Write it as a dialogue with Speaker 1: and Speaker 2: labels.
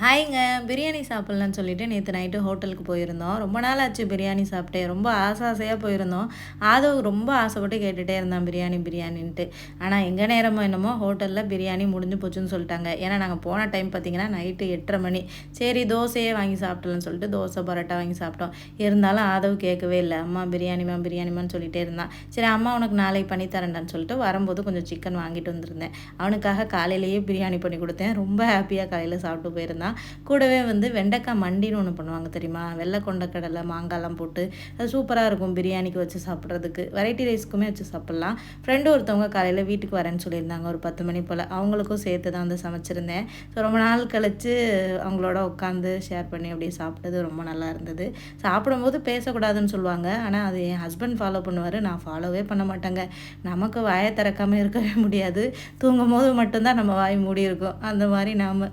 Speaker 1: ஹாய்ங்க. பிரியாணி சாப்பிட்லான்னு சொல்லிட்டு நேத்து நைட்டு ஹோட்டலுக்கு போயிருந்தோம். ரொம்ப நாள் ஆச்சு பிரியாணி சாப்பிட்டே. ரொம்ப ஆசையா போயிருந்தோம். ஆதவ் ரொம்ப ஆசைப்பட்டு கேட்டுட்டே இருந்தான் பிரியாணி பிரியாணின்ட்டு. ஆனா எங்க நேரமோ என்னமோ ஹோட்டல்ல பிரியாணி முடிஞ்சு போச்சுன்னு சொல்லிட்டாங்க. ஏன்னா நாங்க போன டைம் பார்த்தீங்கன்னா நைட்டு 8:30 மணி. சரி தோசையே வாங்கி சாப்பிடலாம்னு சொல்லிட்டு தோசை, பரோட்டா வாங்கி சாப்பிட்டோம். இருந்தாலும் ஆதவ் கேட்கவே இல்ல. அம்மா பிரியாணிம்மா பிரியாணிம்மான்னு சொல்லிட்டே இருந்தான். சரி அம்மா உனக்கு நாளைக்கு பண்ணி தரேன்டான்னு சொல்லிட்டு வரும்போது கொஞ்சம் சிக்கன் வாங்கிட்டு வந்திருந்தேன். அவனுக்காக காலையிலேயே பிரியாணி பண்ணி கொடுத்தேன். ரொம்ப ஹாப்பியா காலையில சாப்பிட்டு போயிருந்தான். கூடவே வந்து வெண்டைக்காய் மண்டின்னு ஒன்று பண்ணுவாங்க தெரியுமா? வெள்ளை கொண்டக்கடலை மாங்காய்லாம் போட்டு அது சூப்பராக இருக்கும் பிரியாணிக்கு வச்சு சாப்பிட்றதுக்கு. வெரைட்டி ரைஸ்க்குமே வச்சு சாப்பிட்லாம். ஃப்ரெண்டு ஒருத்தவங்க காலையில் வீட்டுக்கு வரேன்னு சொல்லியிருந்தாங்க ஒரு 10 மணி போல். அவங்களுக்கும் சேர்த்து தான் வந்து சமைச்சிருந்தேன். ஸோ ரொம்ப நாள் கழித்து அவங்களோட உட்காந்து ஷேர் பண்ணி அப்படியே சாப்பிட்டது ரொம்ப நல்லா இருந்தது. சாப்பிடும்போது பேசக்கூடாதுன்னு சொல்லுவாங்க. ஆனால் அது என் ஹஸ்பண்ட் ஃபாலோ பண்ணுவார். நான் ஃபாலோவே பண்ண மாட்டேங்க. நமக்கு வாயை திறக்காமல் இருக்கவே முடியாது. தூங்கும் போது மட்டும்தான் நம்ம வாய் மூடி இருக்கும். அந்த மாதிரி நாம்